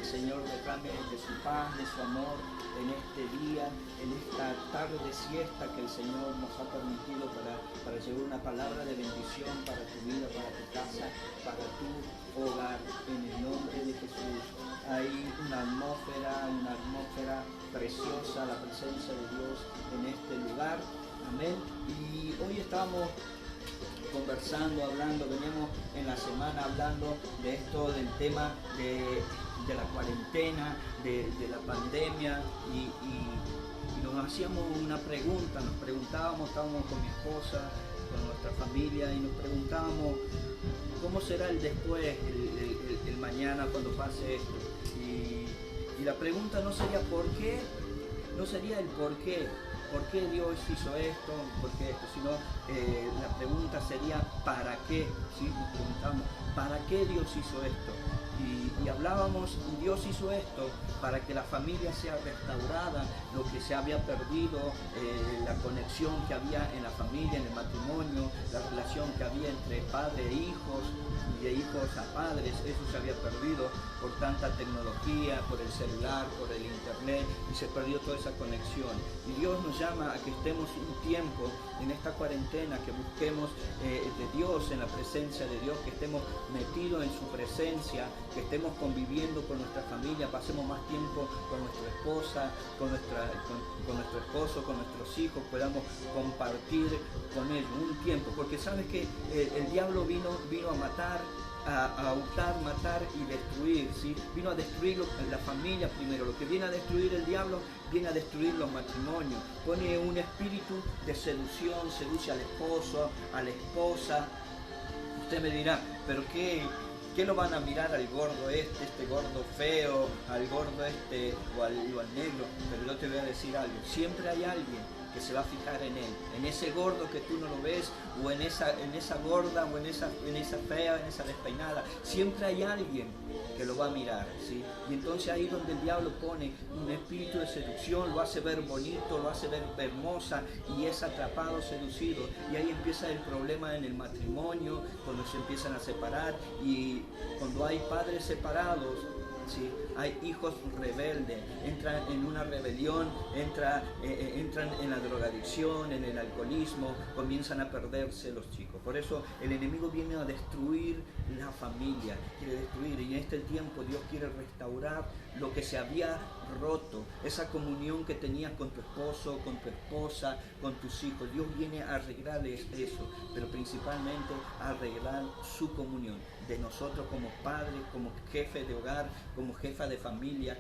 Señor derrame de su paz, de su amor en este día, en esta tarde de siesta que el Señor nos ha permitido para llevar una palabra de bendición para tu vida, para tu casa, para tu hogar, en el nombre de Jesús. Hay una atmósfera preciosa, la presencia de Dios en este lugar. Amén. Y hoy estamos conversando, hablando, veníamos en la semana hablando de esto, del tema de la cuarentena, de la pandemia y nos hacíamos una pregunta, nos preguntábamos, estábamos con mi esposa, con nuestra familia y nos preguntábamos cómo será el después, el mañana cuando pase esto. Y la pregunta no sería por qué, no sería el por qué Dios hizo esto, por qué esto, sino la pregunta sería ¿para qué? ¿Sí? Nos preguntamos, ¿para qué Dios hizo esto? Y hablábamos, Dios hizo esto para que la familia sea restaurada, lo que se había perdido, la conexión que había en la familia, en el matrimonio, la relación que había entre padre e hijos, y de hijos a padres, eso se había perdido por tanta tecnología, por el celular, por el internet, y se perdió toda esa conexión. Y Dios nos llama a que estemos un tiempo en esta cuarentena, que busquemos de Dios, en la presencia de Dios, que estemos metidos en su presencia, que estemos conviviendo con nuestra familia, pasemos más tiempo con nuestra esposa, con nuestro esposo, con nuestros hijos, podamos compartir con ellos un tiempo, porque sabes que el diablo vino a matar, a hurtar, matar y destruir, ¿sí? Vino a destruir la familia primero. Lo que viene a destruir el diablo, viene a destruir los matrimonios. Pone un espíritu de seducción, seduce al esposo, a la esposa. Usted me dirá, ¿pero qué lo van a mirar al gordo este gordo feo, al gordo o al negro? Pero yo te voy a decir algo, siempre hay alguien que se va a fijar en él, en ese gordo que tú no lo ves, o en esa gorda, o en esa fea, en esa despeinada. Siempre hay alguien que lo va a mirar, ¿sí? Y entonces ahí donde el diablo pone un espíritu de seducción, lo hace ver bonito, lo hace ver hermosa, y es atrapado, seducido. Y ahí empieza el problema en el matrimonio, cuando se empiezan a separar, y cuando hay padres separados, ¿sí? Hay hijos rebeldes, entran en una rebelión, entran en la drogadicción, en el alcoholismo, comienzan a perderse los chicos. Por eso el enemigo viene a destruir la familia, quiere destruir, y en este tiempo Dios quiere restaurar lo que se había roto, esa comunión que tenías con tu esposo, con tu esposa, con tus hijos. Dios viene a arreglar eso, pero principalmente a arreglar su comunión de nosotros como padres, como jefe de hogar, como jefa de familia.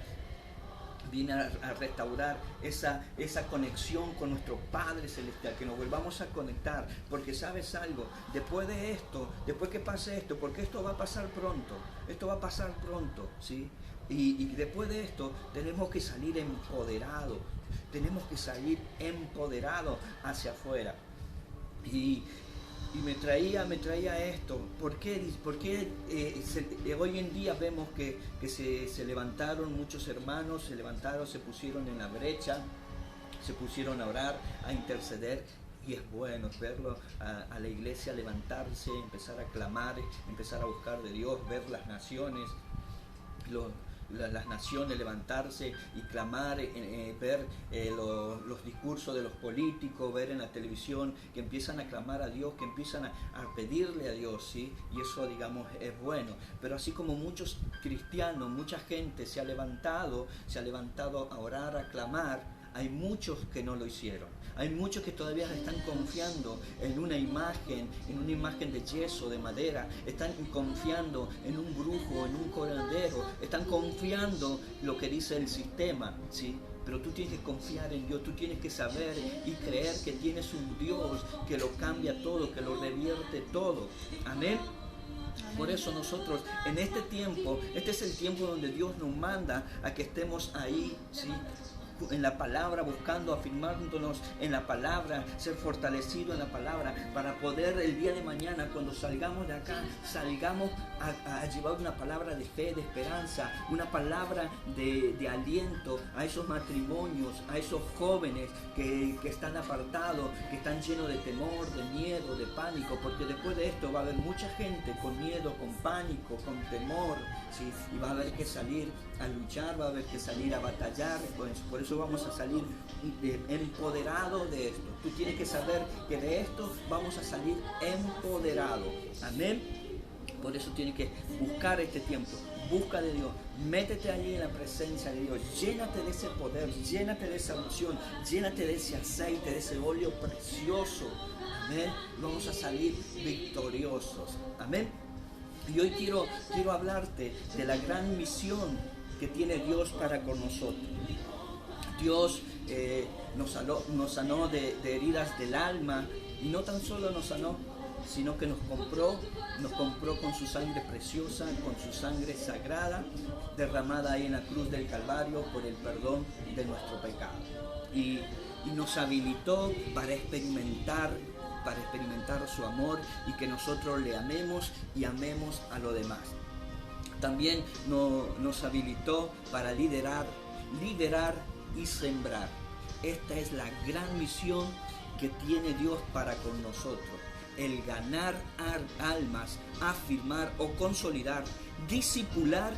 Viene a restaurar esa conexión con nuestro Padre Celestial, que nos volvamos a conectar, porque sabes algo, después de esto, después que pase esto, porque esto va a pasar pronto, ¿sí? Y después de esto tenemos que salir empoderados, hacia afuera. Y me traía esto. ¿Por qué hoy en día vemos que se levantaron muchos hermanos, se pusieron en la brecha, se pusieron a orar, a interceder? Y es bueno verlo a la iglesia levantarse, empezar a clamar, empezar a buscar de Dios, ver las naciones, las naciones levantarse y clamar, ver los discursos de los políticos, ver en la televisión que empiezan a clamar a Dios, que empiezan a pedirle a Dios, ¿sí? Y eso, digamos, es bueno. Pero así como muchos cristianos, mucha gente se ha levantado a orar, a clamar, hay muchos que no lo hicieron. Hay muchos que todavía están confiando en una imagen de yeso, de madera. Están confiando en un brujo, en un curandero. Están confiando lo que dice el sistema, ¿sí? Pero tú tienes que confiar en Dios, tú tienes que saber y creer que tienes un Dios que lo cambia todo, que lo revierte todo. Amén. Por eso nosotros en este tiempo, este es el tiempo donde Dios nos manda a que estemos ahí, ¿sí? en la palabra, buscando, afirmándonos en la palabra, ser fortalecido en la palabra, para poder el día de mañana, cuando salgamos de acá, salgamos a llevar una palabra de fe, de esperanza, una palabra de aliento a esos matrimonios, a esos jóvenes que están apartados, que están llenos de temor, de miedo, de pánico, porque después de esto va a haber mucha gente con miedo, con pánico, con temor, ¿sí? Y va a haber que salir a luchar, va a haber que salir a batallar. Pues, por eso vamos a salir empoderados de esto. Tú tienes que saber que de esto vamos a salir empoderados. Amén. Por eso tienes que buscar este tiempo. Busca de Dios, métete allí en la presencia de Dios, llénate de ese poder, llénate de esa unción, llénate de ese aceite, de ese óleo precioso. Amén. Vamos a salir victoriosos. Amén. Y hoy quiero hablarte de la gran misión que tiene Dios para con nosotros. Dios nos sanó de heridas del alma, y no tan solo nos sanó, sino que nos compró con su sangre preciosa, con su sangre sagrada, derramada ahí en la cruz del Calvario por el perdón de nuestro pecado. Y nos habilitó para experimentar su amor, y que nosotros le amemos y amemos a los demás. También nos habilitó para liderar y sembrar. Esta es la gran misión que tiene Dios para con nosotros. El ganar almas, afirmar o consolidar, discipular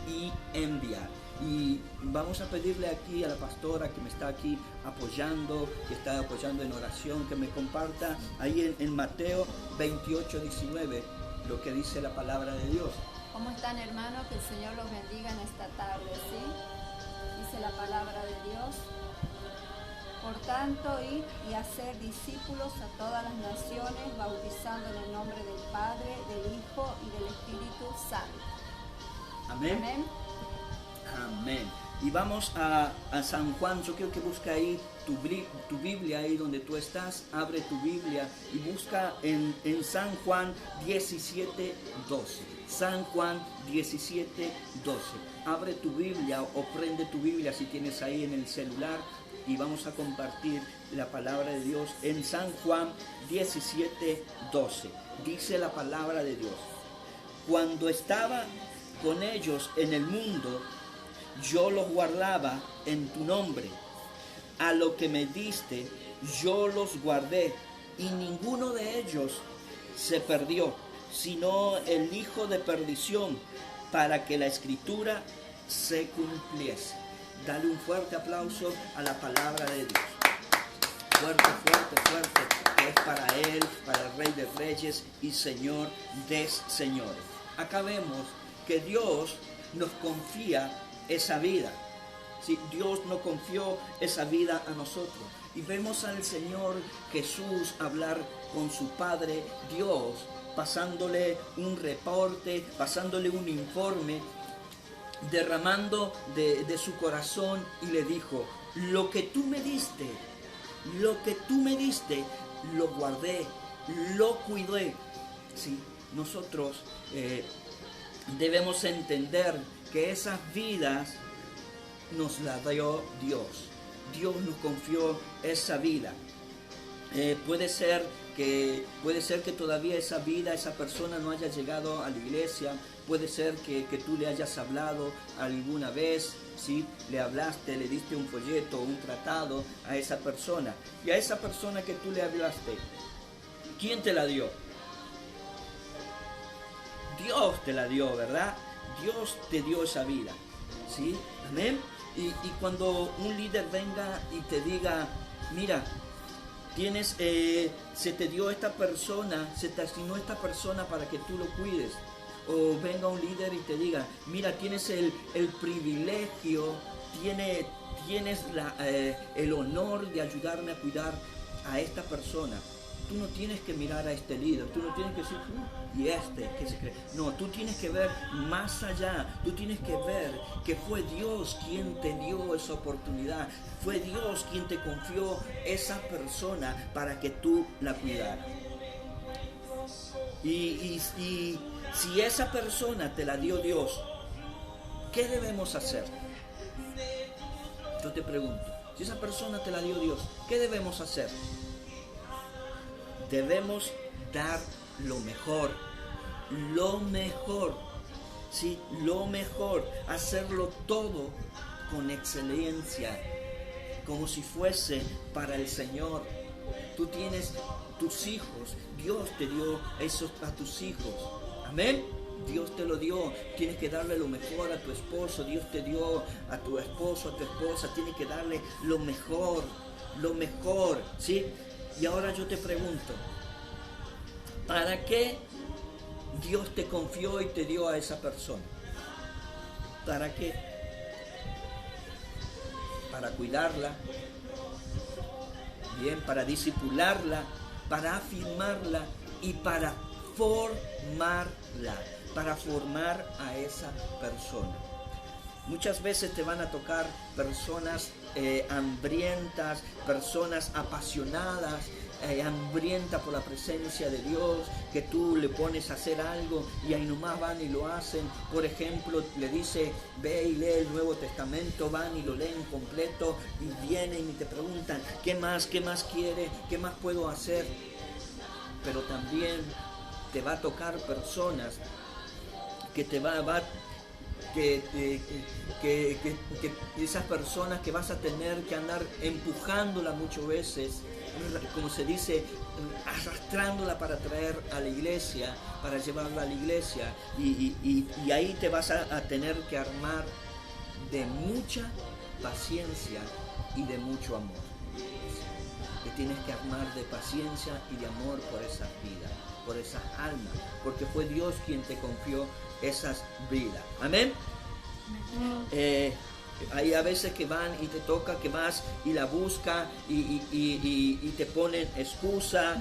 y enviar. Y vamos a pedirle aquí a la pastora que me está aquí apoyando, que está apoyando en oración, que me comparta ahí en Mateo 28:19 lo que dice la palabra de Dios. ¿Cómo están, hermanos? Que el Señor los bendiga en esta tarde, ¿sí? Dice la palabra de Dios. Por tanto, id y hacer discípulos a todas las naciones, bautizando en el nombre del Padre, del Hijo y del Espíritu Santo. Amén. Amén. Amén. Y vamos a San Juan. Yo quiero que busque ahí tu Biblia, ahí donde tú estás. Abre tu Biblia y busca en San Juan 17:12. San Juan 17:12. Abre tu Biblia o prende tu Biblia si tienes ahí en el celular, y vamos a compartir la palabra de Dios en San Juan 17:12. Dice la palabra de Dios: cuando estaba con ellos en el mundo, yo los guardaba en tu nombre. A lo que me diste, yo los guardé, y ninguno de ellos se perdió, sino el hijo de perdición, para que la escritura se cumpliese. Dale un fuerte aplauso a la palabra de Dios. Fuerte, fuerte, fuerte, que es para Él, para el Rey de Reyes y Señor de Señores. Acá vemos que Dios nos confía esa vida. Sí, Dios nos confió esa vida a nosotros. Y vemos al Señor Jesús hablar con su Padre Dios, pasándole un reporte, pasándole un informe, derramando de su corazón, y le dijo: lo que tú me diste, lo guardé, lo cuidé. Sí, nosotros debemos entender que esas vidas nos las dio Dios. Dios nos confió esa vida. Puede ser que todavía esa vida, esa persona no haya llegado a la iglesia. Puede ser que tú le hayas hablado alguna vez, ¿sí? Le hablaste, le diste un folleto, un tratado a esa persona. Y a esa persona que tú le hablaste, ¿quién te la dio? Dios te la dio, ¿verdad? Dios te dio esa vida, ¿sí? Amén. Y cuando un líder venga y te diga: mira, se te dio esta persona, se te asignó esta persona para que tú lo cuides. O venga un líder y te diga: mira, tienes el privilegio, tienes el honor de ayudarme a cuidar a esta persona. Tú no tienes que mirar a este líder, tú no tienes que decir: ¿y este qué se cree? No, tú tienes que ver más allá. Tú tienes que ver que fue Dios quien te dio esa oportunidad. Fue Dios quien te confió esa persona para que tú la cuidaras. Y si esa persona te la dio Dios, ¿qué debemos hacer? yo te pregunto, si esa persona te la dio Dios, ¿qué debemos hacer? Debemos dar lo mejor, ¿sí? Lo mejor, hacerlo todo con excelencia, como si fuese para el Señor. Tú tienes tus hijos, Dios te dio eso a tus hijos, amén. Dios te lo dio, tienes que darle lo mejor a tu esposo, Dios te dio a tu esposo, a tu esposa, tienes que darle lo mejor, ¿sí? Y ahora yo te pregunto, ¿para qué Dios te confió y te dio a esa persona? ¿Para qué? Para cuidarla, bien, para discipularla, para afirmarla y para formarla, para formar a esa persona. Muchas veces te van a tocar personas hambrientas, personas apasionadas, hambrientas por la presencia de Dios, que tú le pones a hacer algo y ahí nomás van y lo hacen. Por ejemplo, le dice, ve y lee el Nuevo Testamento, van y lo leen completo y vienen y te preguntan, ¿qué más quiere? ¿Qué más puedo hacer? Pero también te va a tocar personas que esas personas que vas a tener que andar empujándola muchas veces, como se dice, arrastrándola para traer a la iglesia, para llevarla a la iglesia, y ahí te vas a tener que armar de mucha paciencia y de mucho amor. Te tienes que armar de paciencia y de amor por esas vidas, por esas almas, porque fue Dios quien te confió esas vidas. Amén. Hay a veces que van y te toca que vas y la busca y te ponen excusa,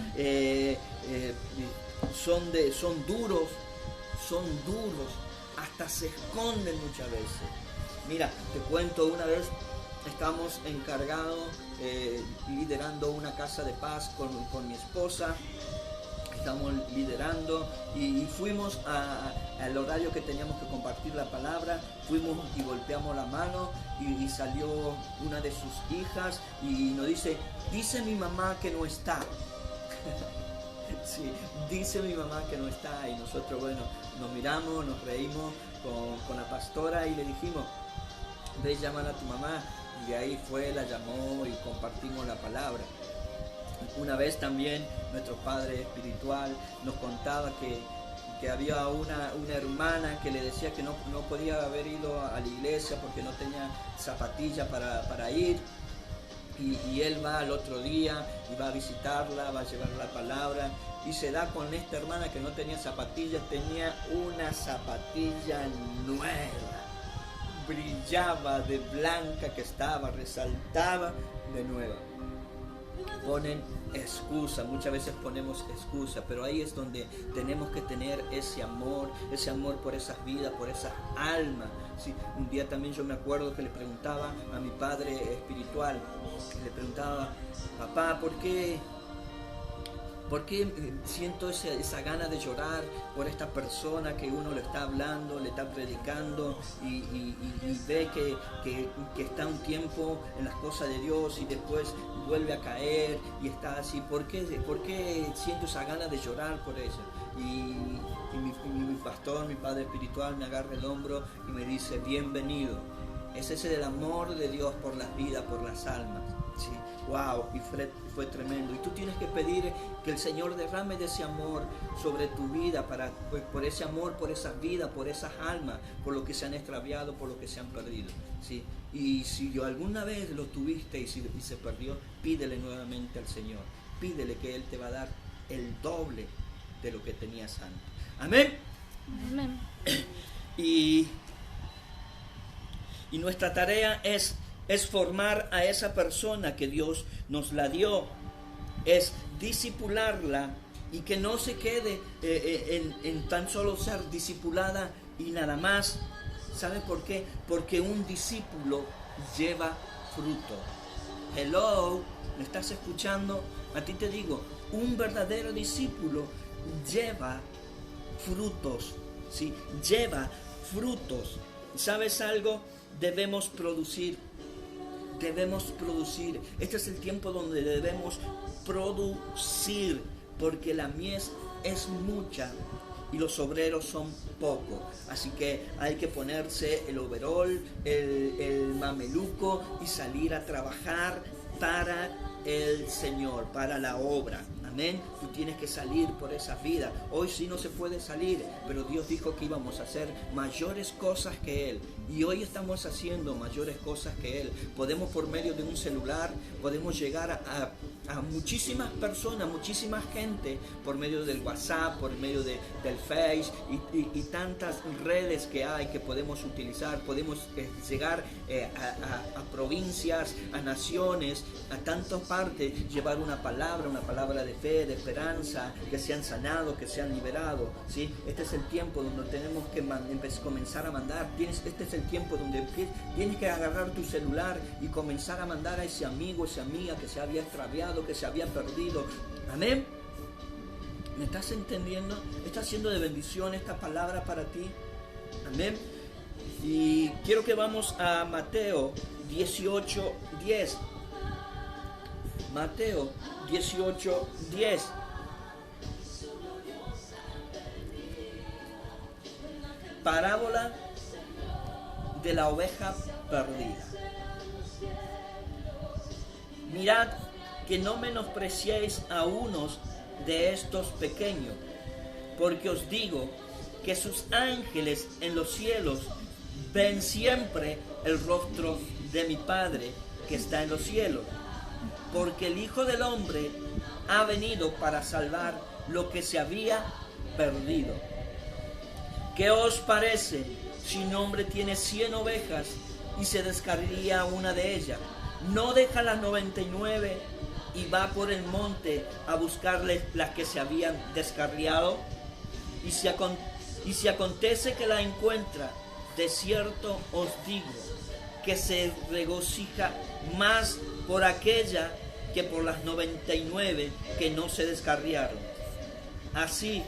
son duros, hasta se esconden muchas veces. Mira, te cuento, una vez estamos encargados, liderando una casa de paz con mi esposa. Estamos liderando y fuimos al horario que teníamos que compartir la palabra, fuimos y golpeamos la mano y salió una de sus hijas y nos dice mi mamá que no está. Sí, dice mi mamá que no está, y nosotros, bueno, nos miramos, nos reímos con la pastora y le dijimos, ve, llamar a tu mamá, y de ahí fue, la llamó y compartimos la palabra. Una vez también nuestro padre espiritual nos contaba que había una hermana que le decía que no podía haber ido a la iglesia porque no tenía zapatilla para ir, y él va al otro día y va a visitarla, va a llevar la palabra, y se da con esta hermana que no tenía zapatillas, tenía una zapatilla nueva, brillaba de blanca que estaba, resaltaba de nueva. Ponen excusa, muchas veces ponemos excusa, pero ahí es donde tenemos que tener ese amor por esas vidas, por esas almas. Sí, un día también yo me acuerdo que le preguntaba a mi padre espiritual, le preguntaba, papá, ¿por qué siento esa gana de llorar por esta persona que uno le está hablando, le está predicando y ve que está un tiempo en las cosas de Dios y después vuelve a caer y está así? ¿Por qué siento esa gana de llorar por ella? Y mi pastor, mi padre espiritual, me agarra el hombro y me dice, bienvenido. Es ese del amor de Dios por las vidas, por las almas. Sí, wow, y fue tremendo. Y tú tienes que pedir que el Señor derrame de ese amor sobre tu vida, por ese amor, por esas vidas, por esas almas, por lo que se han extraviado, por lo que se han perdido. ¿Sí? Y si alguna vez lo tuviste y se perdió, pídele nuevamente al Señor. Pídele que Él te va a dar el doble de lo que tenías antes. Amén. Amén. Y nuestra tarea es formar a esa persona que Dios nos la dio, es discipularla y que no se quede en tan solo ser discipulada y nada más. ¿Sabe por qué? Porque un discípulo lleva fruto. Hello, ¿me estás escuchando? A ti te digo, un verdadero discípulo lleva frutos, ¿sí? Lleva frutos. ¿Sabes algo? Debemos producir debemos producir. Este es el tiempo donde debemos producir, porque la mies es mucha y los obreros son pocos. Así que hay que ponerse el overol, el mameluco y salir a trabajar para el Señor, para la obra. Amén. Tú tienes que salir por esa vida. Hoy sí no se puede salir, pero Dios dijo que íbamos a hacer mayores cosas que Él. Y hoy estamos haciendo mayores cosas que Él. Podemos, por medio de un celular, podemos llegar a muchísimas personas, muchísima gente, por medio del WhatsApp, por medio del Face y tantas redes que hay que podemos utilizar. Podemos llegar a provincias, a naciones, a tantas partes, llevar una palabra de fe, de esperanza, que sean sanados, que sean liberados, ¿sí? Este es el tiempo donde tenemos que comenzar a mandar. Este es el tiempo donde tienes que agarrar tu celular y comenzar a mandar a ese amigo, esa amiga que se había extraviado, que se había perdido. Amén. ¿Me estás entendiendo? ¿Está siendo de bendición esta palabra para ti? Amén. Y quiero que vamos a Mateo 18:10. Mateo 18:10. Parábola de la oveja perdida. Mirad que no menospreciéis a unos de estos pequeños, porque os digo que sus ángeles en los cielos ven siempre el rostro de mi Padre que está en los cielos. Porque el Hijo del Hombre ha venido para salvar lo que se había perdido. ¿Qué os parece si un hombre tiene 100 ovejas y se descarría una de ellas? ¿No deja las 99 y va por el monte a buscarle las que se habían descarriado? Y si acontece que la encuentra, de cierto os digo que se regocija más por aquella que por las 99 que no se descarriaron. Así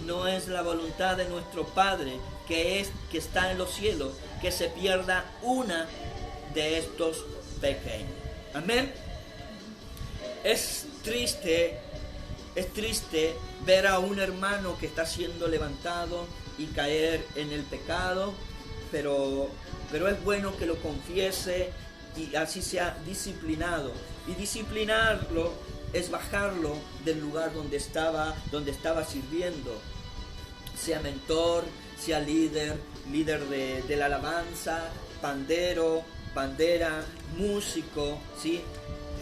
no es la voluntad de nuestro Padre que está en los cielos, que se pierda una de estos pequeños. Amén. Es triste ver a un hermano que está siendo levantado y caer en el pecado, pero es bueno que lo confiese y así sea disciplinado. Y disciplinarlo es bajarlo del lugar donde estaba sirviendo. Sea mentor, sea líder de la alabanza, bandera, músico, ¿sí?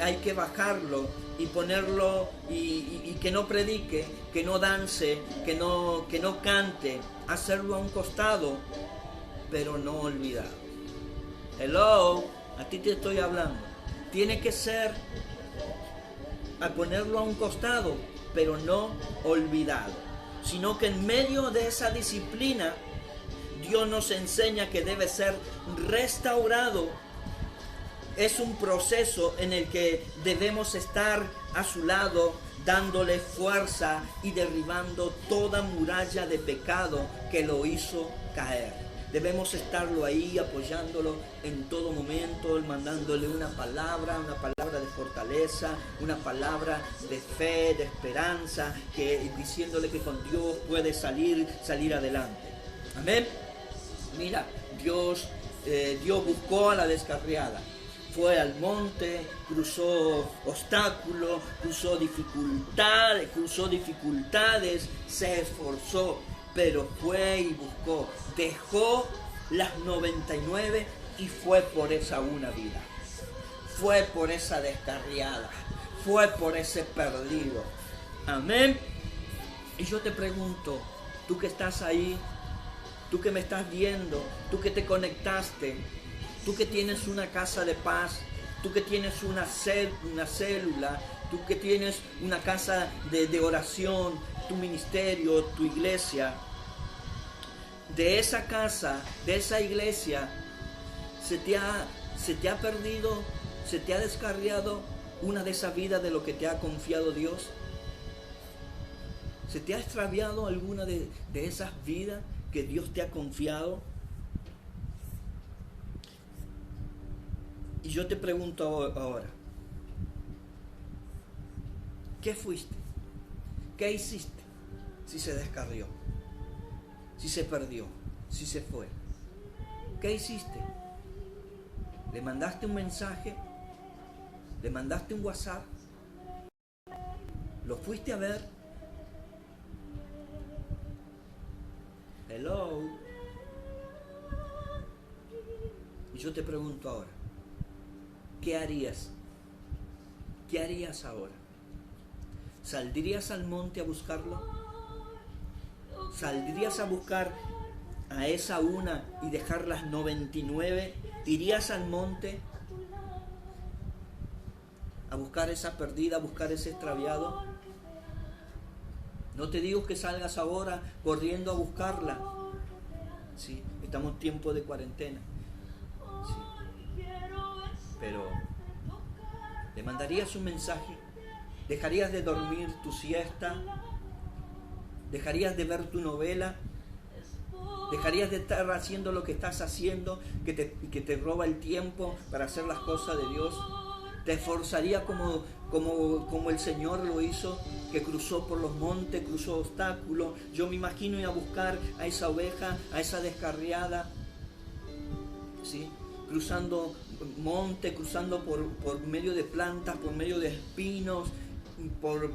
Hay que bajarlo y ponerlo y que no predique, que no dance, que no cante, hacerlo a un costado, pero no olvidar. Hello, a ti te estoy hablando. Tiene que ser a ponerlo a un costado, pero no olvidado, sino que en medio de esa disciplina Dios nos enseña que debe ser restaurado. Es un proceso en el que debemos estar a su lado, dándole fuerza y derribando toda muralla de pecado que lo hizo caer. Debemos estarlo ahí, apoyándolo en todo momento, mandándole una palabra de fortaleza, una palabra de fe, de esperanza, diciéndole que con Dios puede salir adelante. Amén. Mira, Dios buscó a la descarriada. Fue al monte, cruzó obstáculos, cruzó dificultades, se esforzó, pero fue y buscó, dejó las 99 y fue por esa una vida, fue por esa descarriada, fue por ese perdido. Amén. Y yo te pregunto, tú que estás ahí, tú que me estás viendo, tú que te conectaste, tú que tienes una casa de paz, tú que tienes una célula, tú que tienes una casa de oración, tu ministerio, tu iglesia, de esa casa, de esa iglesia, se te ha perdido, se te ha descarriado una de esas vidas de lo que te ha confiado Dios. ¿Se te ha extraviado alguna de esas vidas que Dios te ha confiado? Y yo te pregunto ahora, ¿qué fuiste? ¿Qué hiciste? Si se descarrió, si se perdió, si se fue. ¿Qué hiciste? ¿Le mandaste un mensaje? ¿Le mandaste un WhatsApp? ¿Lo fuiste a ver? Hello. Y yo te pregunto ahora, ¿qué harías? ¿Qué harías ahora? ¿Saldrías al monte a buscarlo? ¿Saldrías a buscar a esa una y dejar las 99? ¿Irías al monte a buscar esa perdida, a buscar ese extraviado? No te digo que salgas ahora corriendo a buscarla. Sí, estamos en tiempo de cuarentena. Sí. Pero ¿le mandarías un mensaje? ¿Dejarías de dormir tu siesta? ¿Dejarías de ver tu novela? ¿Dejarías de estar haciendo lo que estás haciendo, que te roba el tiempo para hacer las cosas de Dios? ¿Te esforzarías como el Señor lo hizo, que cruzó por los montes, cruzó obstáculos? Yo me imagino ir a buscar a esa oveja, a esa descarriada, ¿sí? Cruzando monte, cruzando por medio de plantas, por medio de espinos,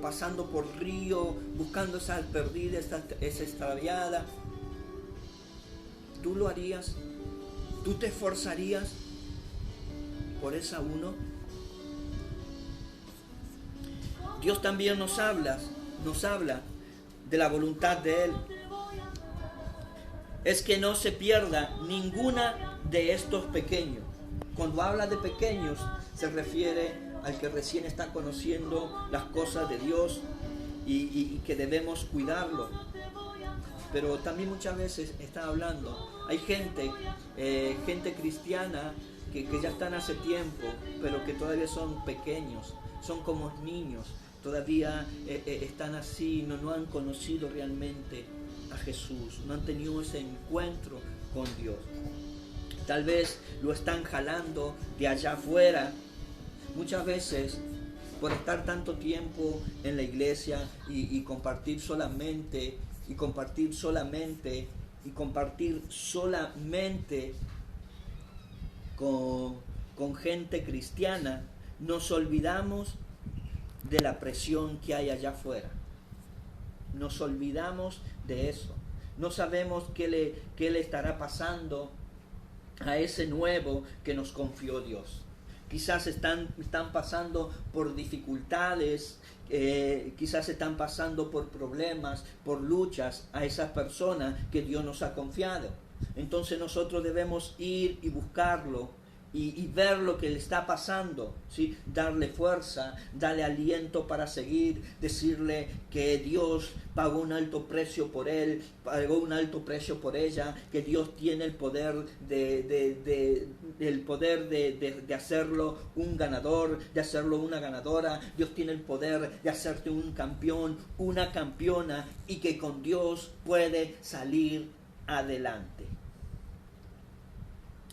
pasando por río, buscando esa perdida, esa extraviada. ¿Tú lo harías? ¿Tú te esforzarías por esa uno? Dios también nos habla de la voluntad de Él. Es que no se pierda ninguna de estos pequeños. Cuando habla de pequeños, se refiere al que recién está conociendo las cosas de Dios y que debemos cuidarlo. Pero también muchas veces está hablando, hay gente cristiana que ya están hace tiempo, pero que todavía son pequeños, son como niños, todavía están así, no han conocido realmente a Jesús, no han tenido ese encuentro con Dios. Tal vez lo están jalando de allá afuera. Muchas veces, por estar tanto tiempo en la iglesia y compartir solamente con gente cristiana, nos olvidamos de la presión que hay allá afuera. Nos olvidamos de eso. No sabemos qué le estará pasando a ese nuevo que nos confió Dios. Quizás están pasando por dificultades, quizás están pasando por problemas, por luchas a esas personas que Dios nos ha confiado. Entonces nosotros debemos ir y buscarlo y ver lo que le está pasando, ¿sí? Darle fuerza, darle aliento para seguir, decirle que Dios pagó un alto precio por él, pagó un alto precio por ella, que Dios tiene el poder de hacerlo un ganador, de hacerlo una ganadora. Dios tiene el poder de hacerte un campeón, una campeona, y que con Dios puede salir adelante.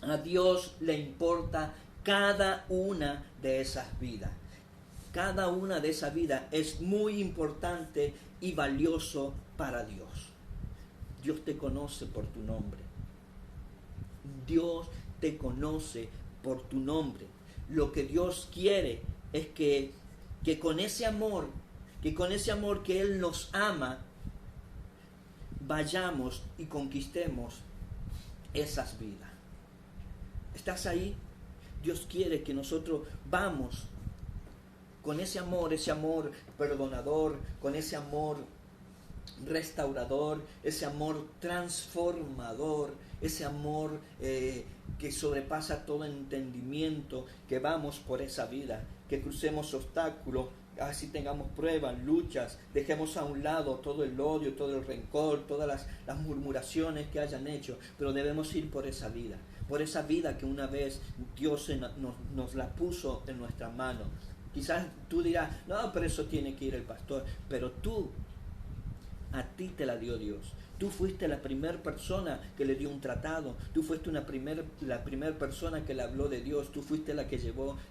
A Dios le importa cada una de esas vidas. Cada una de esas vidas es muy importante y valioso para Dios. Dios te conoce por tu nombre. Dios te conoce por tu nombre. Lo que Dios quiere es que con ese amor, que Él nos ama, vayamos y conquistemos esas vidas. ¿Estás ahí? Dios quiere que nosotros vamos con ese amor perdonador, con ese amor restaurador, ese amor transformador, ese amor que sobrepasa todo entendimiento, que vamos por esa vida, que crucemos obstáculos, así tengamos pruebas, luchas, dejemos a un lado todo el odio, todo el rencor, todas las murmuraciones que hayan hecho, pero debemos ir por esa vida que una vez Dios nos la puso en nuestras manos. Quizás tú dirás, no, pero eso tiene que ir el pastor, pero a ti te la dio Dios. Tú fuiste la primera persona que le dio un tratado. Tú fuiste la primera persona que le habló de Dios. Tú fuiste la que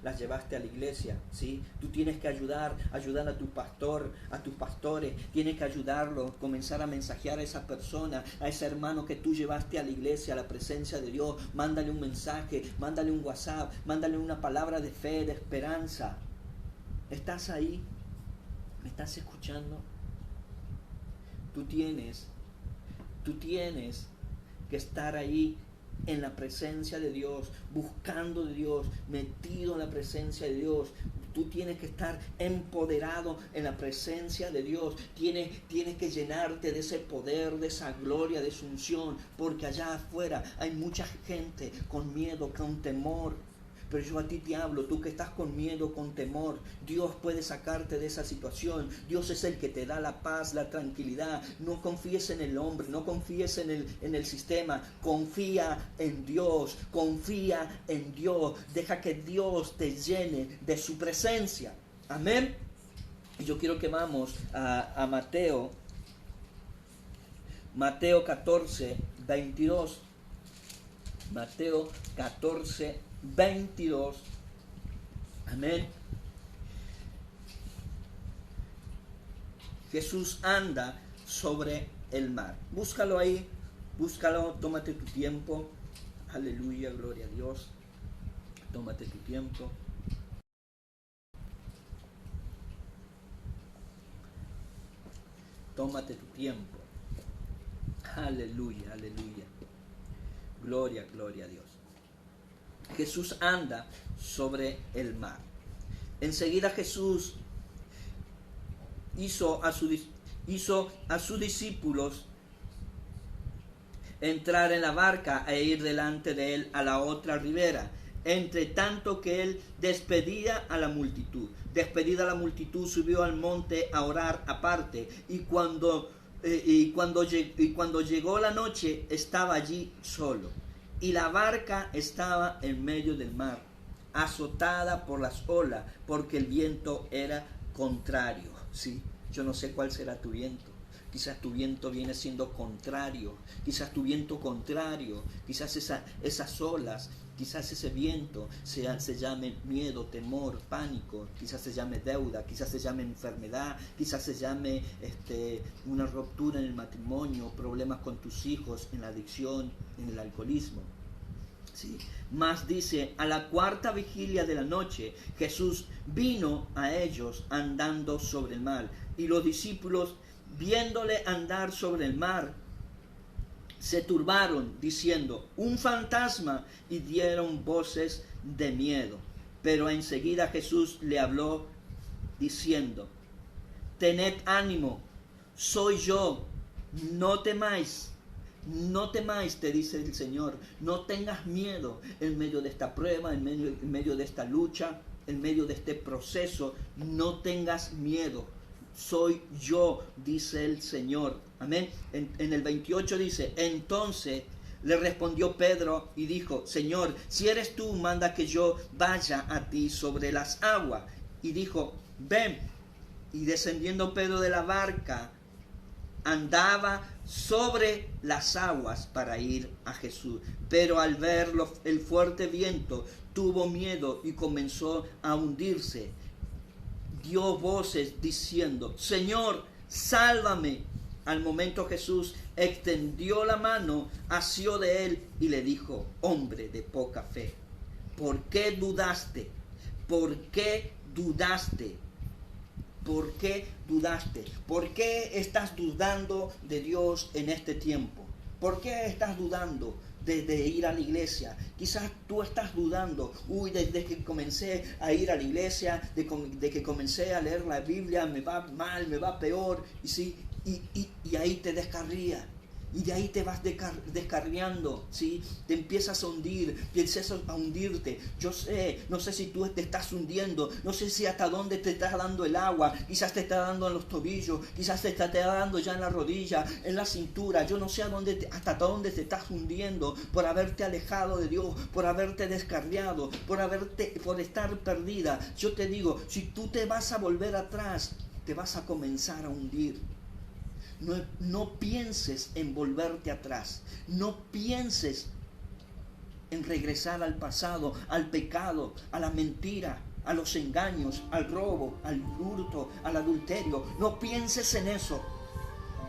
las llevaste a la iglesia, ¿sí? Tú tienes que ayudar a tu pastor, a tus pastores. Tienes que ayudarlo, comenzar a mensajear a esa persona, a ese hermano que tú llevaste a la iglesia, a la presencia de Dios. Mándale un mensaje, mándale un WhatsApp, mándale una palabra de fe, de esperanza. ¿Estás ahí? ¿Me estás escuchando? Tú tienes que estar ahí en la presencia de Dios, buscando de Dios, metido en la presencia de Dios. Tú tienes que estar empoderado en la presencia de Dios. Tienes que llenarte de ese poder, de esa gloria, de esa unción, porque allá afuera hay mucha gente con miedo, con temor. Pero yo a ti te hablo, tú que estás con miedo, con temor, Dios puede sacarte de esa situación. Dios es el que te da la paz, la tranquilidad. No confíes en el hombre, no confíes en el sistema. Confía en Dios, confía en Dios. Deja que Dios te llene de su presencia. Amén. Y yo quiero que vamos a Mateo 14, 22. Mateo 14, 22. Amén. Jesús anda sobre el mar. Búscalo ahí, búscalo, tómate tu tiempo. Aleluya, gloria a Dios. Tómate tu tiempo. Tómate tu tiempo. Aleluya, aleluya. Gloria, gloria a Dios. Jesús anda sobre el mar. Enseguida Jesús hizo a sus discípulos entrar en la barca e ir delante de él a la otra ribera, entre tanto que él despedía a la multitud. Despedida la multitud, subió al monte a orar aparte, y cuando llegó la noche, estaba allí solo. Y la barca estaba en medio del mar, azotada por las olas, porque el viento era contrario. ¿Sí? Yo no sé cuál será tu viento. Quizás tu viento viene siendo contrario. Quizás tu viento contrario. Quizás esas olas, quizás ese viento se llame miedo, temor, pánico. Quizás se llame deuda. Quizás se llame enfermedad. Quizás se llame una ruptura en el matrimonio, problemas con tus hijos, en la adicción, en el alcoholismo. ¿Sí? Mas dice, a la cuarta vigilia de la noche, Jesús vino a ellos andando sobre el mar. Y los discípulos, viéndole andar sobre el mar, se turbaron, diciendo, un fantasma, y dieron voces de miedo. Pero enseguida Jesús le habló, diciendo, tened ánimo, soy yo, no temáis. No temáis, te dice el Señor. No tengas miedo en medio de esta prueba, en medio de esta lucha, en medio de este proceso. No tengas miedo. Soy yo, dice el Señor. Amén. En el 28 dice, entonces le respondió Pedro y dijo, Señor, si eres tú, manda que yo vaya a ti sobre las aguas. Y dijo, ven. Y descendiendo Pedro de la barca, andaba sobre las aguas para ir a Jesús. Pero al ver el fuerte viento, tuvo miedo y comenzó a hundirse. Dio voces diciendo, Señor, sálvame. Al momento Jesús extendió la mano, asió de él y le dijo, hombre de poca fe, ¿por qué dudaste? ¿Por qué dudaste? ¿Por qué dudaste? ¿Por qué estás dudando de Dios en este tiempo? ¿Por qué estás dudando de ir a la iglesia? Quizás tú estás dudando, desde que comencé a ir a la iglesia, de que comencé a leer la Biblia, me va mal, me va peor, y ahí te descarría. Y de ahí te vas descarriando, ¿sí? Te empiezas a hundir, empiezas a hundirte. No sé si tú te estás hundiendo, no sé si hasta dónde te está dando el agua. Quizás te está dando en los tobillos, quizás te está dando ya en la rodilla, en la cintura. Yo no sé hasta dónde te estás hundiendo por haberte alejado de Dios, por haberte descarriado, por estar perdida. Yo te digo, si tú te vas a volver atrás, te vas a comenzar a hundir. No pienses en volverte atrás. No pienses en regresar al pasado, al pecado, a la mentira, a los engaños, al robo, al hurto, al adulterio. No pienses en eso,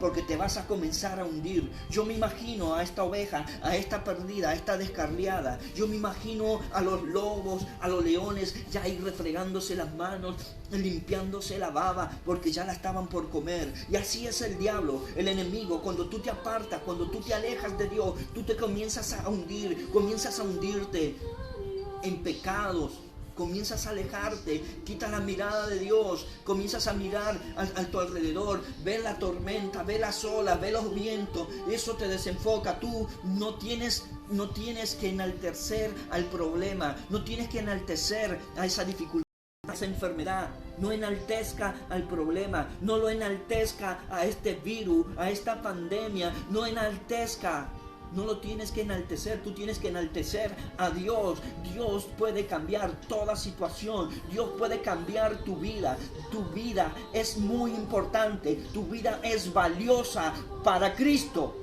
porque te vas a comenzar a hundir. Yo me imagino a esta oveja, a esta perdida, a esta descarriada. Yo me imagino a los lobos, a los leones, ya ahí refregándose las manos, limpiándose la baba, porque ya la estaban por comer. Y así es el diablo, el enemigo. Cuando tú te apartas, cuando tú te alejas de Dios, tú te comienzas a hundir, comienzas a hundirte en pecados. Comienzas a alejarte, quita la mirada de Dios, comienzas a mirar a tu alrededor, ve la tormenta, ve las olas, ve los vientos, eso te desenfoca. Tú no tienes que enaltecer al problema, no tienes que enaltecer a esa dificultad, a esa enfermedad. No enaltezca al problema, no lo enaltezca a este virus, a esta pandemia, no enaltezca. No lo tienes que enaltecer, tú tienes que enaltecer a Dios. Dios puede cambiar toda situación, Dios puede cambiar tu vida. Tu vida es muy importante, tu vida es valiosa para Cristo.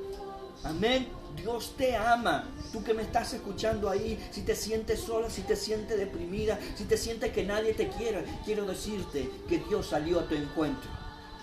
Amén. Dios te ama. Tú que me estás escuchando ahí, si te sientes sola, si te sientes deprimida, si te sientes que nadie te quiere, quiero decirte que Dios salió a tu encuentro.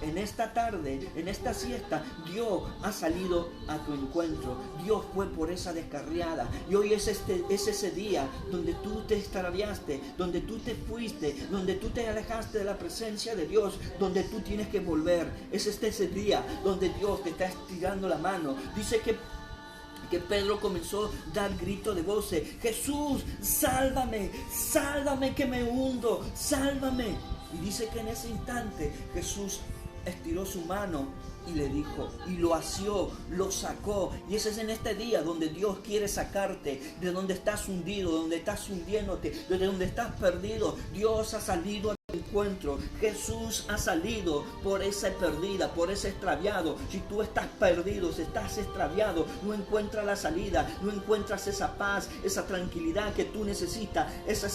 En esta tarde, en esta siesta, Dios ha salido a tu encuentro. Dios fue por esa descarriada. Y hoy es ese día donde tú te extraviaste, donde tú te fuiste, donde tú te alejaste de la presencia de Dios, donde tú tienes que volver. Es ese día donde Dios te está estirando la mano. Dice que Pedro comenzó a dar grito de voces: Jesús, sálvame, sálvame que me hundo, sálvame. Y dice que en ese instante Jesús estiró su mano y le dijo, y lo asió, lo sacó. Y ese es en este día donde Dios quiere sacarte de donde estás hundido, donde estás hundiéndote, de donde estás perdido. Dios ha salido a tu encuentro. Jesús ha salido por esa perdida, por ese extraviado. Si tú estás perdido, si estás extraviado, no encuentras la salida, no encuentras esa paz, esa tranquilidad que tú necesitas. Ese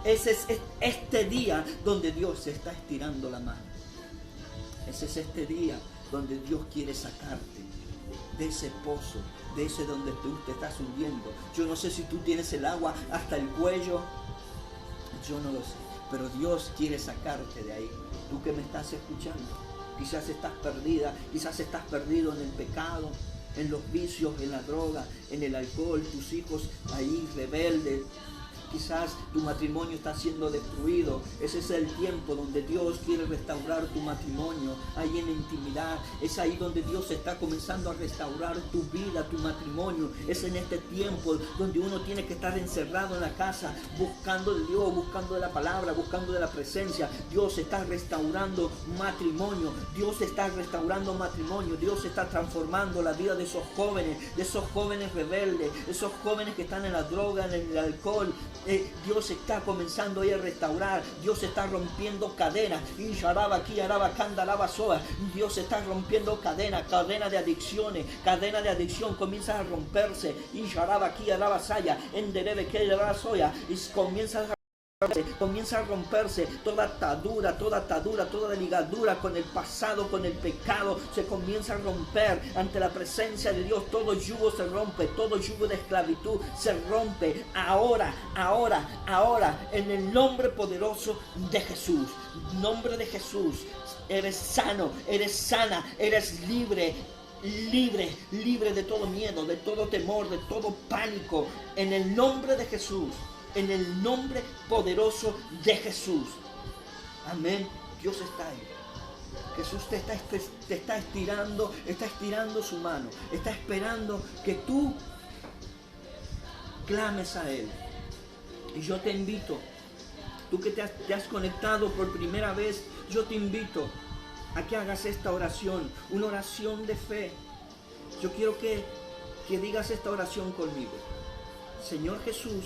es este día donde Dios se está estirando la mano. Ese es este día donde Dios quiere sacarte de ese pozo, de ese donde tú te estás hundiendo. Yo no sé si tú tienes el agua hasta el cuello, yo no lo sé, pero Dios quiere sacarte de ahí. Tú que me estás escuchando, quizás estás perdida, quizás estás perdido en el pecado, en los vicios, en la droga, en el alcohol, tus hijos ahí rebeldes. Quizás tu matrimonio está siendo destruido. Ese es el tiempo donde Dios quiere restaurar tu matrimonio, ahí en la intimidad. Es ahí donde Dios está comenzando a restaurar tu vida, tu matrimonio. Es en este tiempo donde uno tiene que estar encerrado en la casa, buscando de Dios, buscando de la palabra, buscando de la presencia. Dios está restaurando matrimonio. Dios está restaurando matrimonio. Dios está transformando la vida de esos jóvenes rebeldes, esos jóvenes que están en la droga, en el alcohol. Dios está comenzando a restaurar. Dios está rompiendo cadenas. Dios está rompiendo cadenas de adicciones. Cadena de adicción comienza a romperse. Y comienza a romperse toda atadura, toda ligadura con el pasado, con el pecado, se comienza a romper ante la presencia de Dios. Todo yugo se rompe, todo yugo de esclavitud se rompe ahora, en el nombre poderoso de Jesús. Nombre de Jesús, eres sano, eres sana, eres libre de todo miedo, de todo temor, de todo pánico, en el nombre de Jesús. En el nombre poderoso de Jesús. Amén. Dios está ahí. Jesús te está estirando su mano. Está esperando que tú clames a Él. Y yo te invito, tú que te has conectado por primera vez, yo te invito a que hagas esta oración, una oración de fe. Yo quiero que digas esta oración conmigo. Señor Jesús,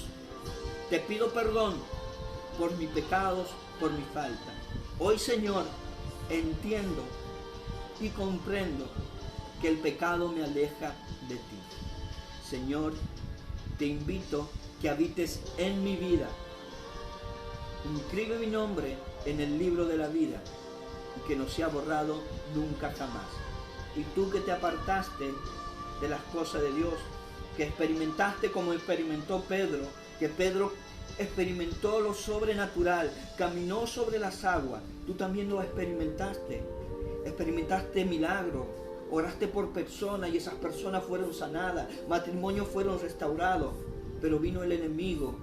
te pido perdón por mis pecados, por mi falta. Hoy, Señor, entiendo y comprendo que el pecado me aleja de ti. Señor, te invito que habites en mi vida. Inscribe mi nombre en el libro de la vida y que no sea borrado nunca jamás. Y tú que te apartaste de las cosas de Dios, que experimentaste como experimentó Pedro, que Pedro experimentó lo sobrenatural, caminó sobre las aguas, tú también lo experimentaste. Experimentaste milagros, oraste por personas y esas personas fueron sanadas, matrimonios fueron restaurados, pero vino el enemigo,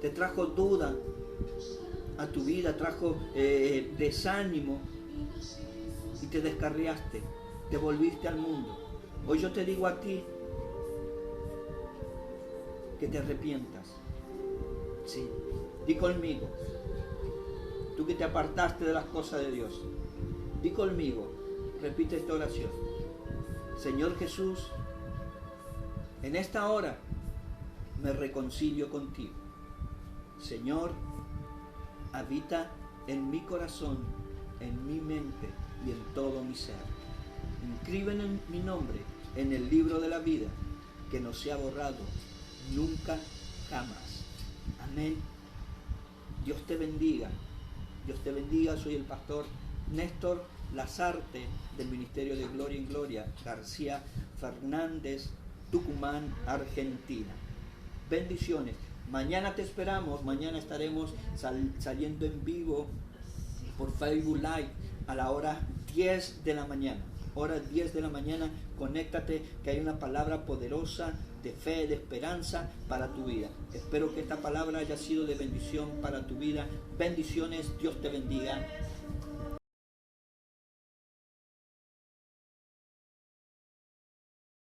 te trajo duda a tu vida, trajo desánimo y te descarriaste, te volviste al mundo. Hoy yo te digo a ti que te arrepientas. Sí, di conmigo, tú que te apartaste de las cosas de Dios, di conmigo, repite esta oración. Señor Jesús, en esta hora me reconcilio contigo. Señor, habita en mi corazón, en mi mente y en todo mi ser. Inscribe mi nombre en el libro de la vida, que no sea borrado nunca jamás. Amén. Dios te bendiga. Dios te bendiga. Soy el pastor Néstor Lazarte del Ministerio de Gloria en Gloria, García Fernández, Tucumán, Argentina. Bendiciones. Mañana te esperamos. Mañana estaremos saliendo en vivo por Facebook Live a la hora 10 de la mañana. Hora 10 de la mañana, conéctate, que hay una palabra poderosa de fe, de esperanza para tu vida. Espero que esta palabra haya sido de bendición para tu vida. Bendiciones, Dios te bendiga.